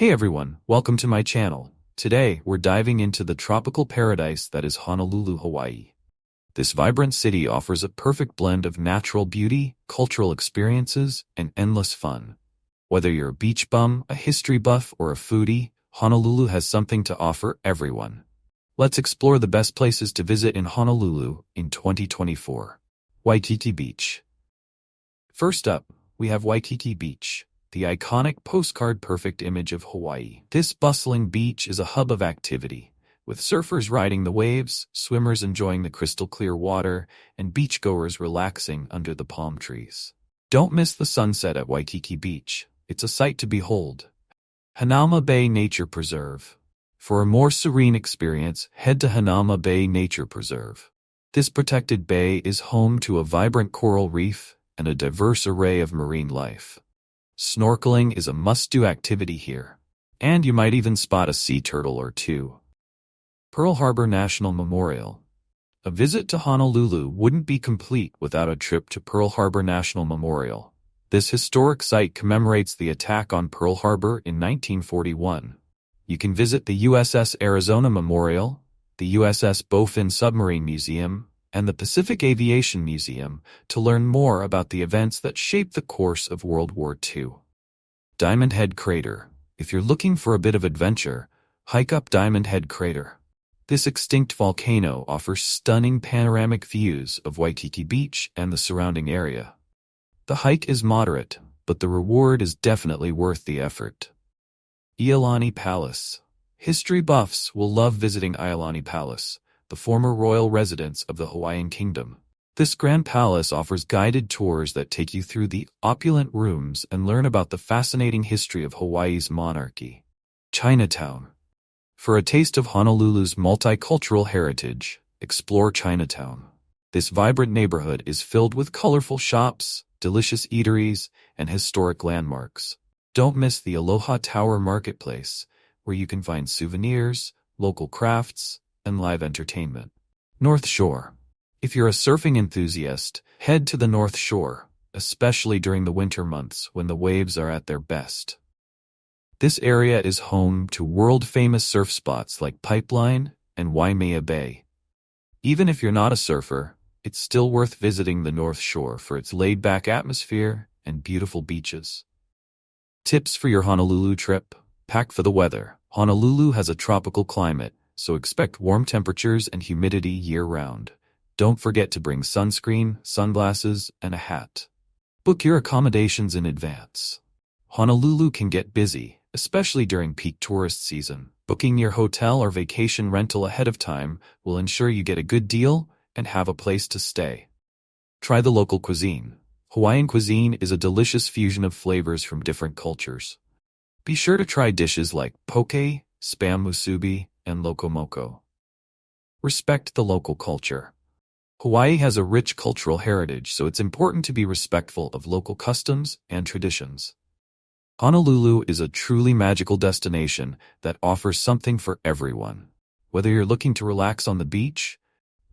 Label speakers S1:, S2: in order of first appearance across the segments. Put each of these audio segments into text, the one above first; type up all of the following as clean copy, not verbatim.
S1: Hey everyone, welcome to my channel. Today, we're diving into the tropical paradise that is Honolulu, Hawaii. This vibrant city offers a perfect blend of natural beauty, cultural experiences, and endless fun. Whether you're a beach bum, a history buff, or a foodie, Honolulu has something to offer everyone. Let's explore the best places to visit in Honolulu in 2024. Waikiki Beach. First up, we have Waikiki Beach, the iconic postcard-perfect image of Hawaii. This bustling beach is a hub of activity, with surfers riding the waves, swimmers enjoying the crystal-clear water, and beachgoers relaxing under the palm trees. Don't miss the sunset at Waikiki Beach. It's a sight to behold. Hanama Bay Nature Preserve. For a more serene experience, head to Hanama Bay Nature Preserve. This protected bay is home to a vibrant coral reef and a diverse array of marine life. Snorkeling is a must-do activity here, and you might even spot a sea turtle or two. Pearl Harbor National Memorial. A visit to Honolulu wouldn't be complete without a trip to Pearl Harbor National Memorial. This historic site commemorates the attack on Pearl Harbor in 1941. You can visit the USS Arizona Memorial, the USS Bowfin Submarine Museum, and the Pacific Aviation Museum to learn more about the events that shaped the course of World War II. Diamond Head Crater. If you're looking for a bit of adventure, hike up Diamond Head Crater. This extinct volcano offers stunning panoramic views of Waikiki Beach and the surrounding area. The hike is moderate, but the reward is definitely worth the effort. Elani Palace. History buffs will love visiting Elani Palace, the former royal residence of the Hawaiian Kingdom. This grand palace offers guided tours that take you through the opulent rooms and learn about the fascinating history of Hawaii's monarchy. Chinatown. For a taste of Honolulu's multicultural heritage, explore Chinatown. This vibrant neighborhood is filled with colorful shops, delicious eateries, and historic landmarks. Don't miss the Aloha Tower Marketplace, where you can find souvenirs, local crafts, and live entertainment. North Shore. If you're a surfing enthusiast, head to the North Shore, especially during the winter months when the waves are at their best. This area is home to world-famous surf spots like Pipeline and Waimea Bay. Even if you're not a surfer, it's still worth visiting the North Shore for its laid-back atmosphere and beautiful beaches. Tips for your Honolulu trip: pack for the weather. Honolulu has a tropical climate, so expect warm temperatures and humidity year-round. Don't forget to bring sunscreen, sunglasses, and a hat. Book your accommodations in advance. Honolulu can get busy, especially during peak tourist season. Booking your hotel or vacation rental ahead of time will ensure you get a good deal and have a place to stay. Try the local cuisine. Hawaiian cuisine is a delicious fusion of flavors from different cultures. Be sure to try dishes like poke, spam musubi, and loco moco. Respect the local culture. Hawaii has a rich cultural heritage, so it's important to be respectful of local customs and traditions. Honolulu is a truly magical destination that offers something for everyone. Whether you're looking to relax on the beach,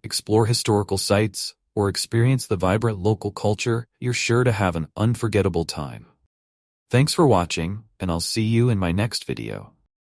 S1: explore historical sites, or experience the vibrant local culture, you're sure to have an unforgettable time. Thanks for watching, and I'll see you in my next video.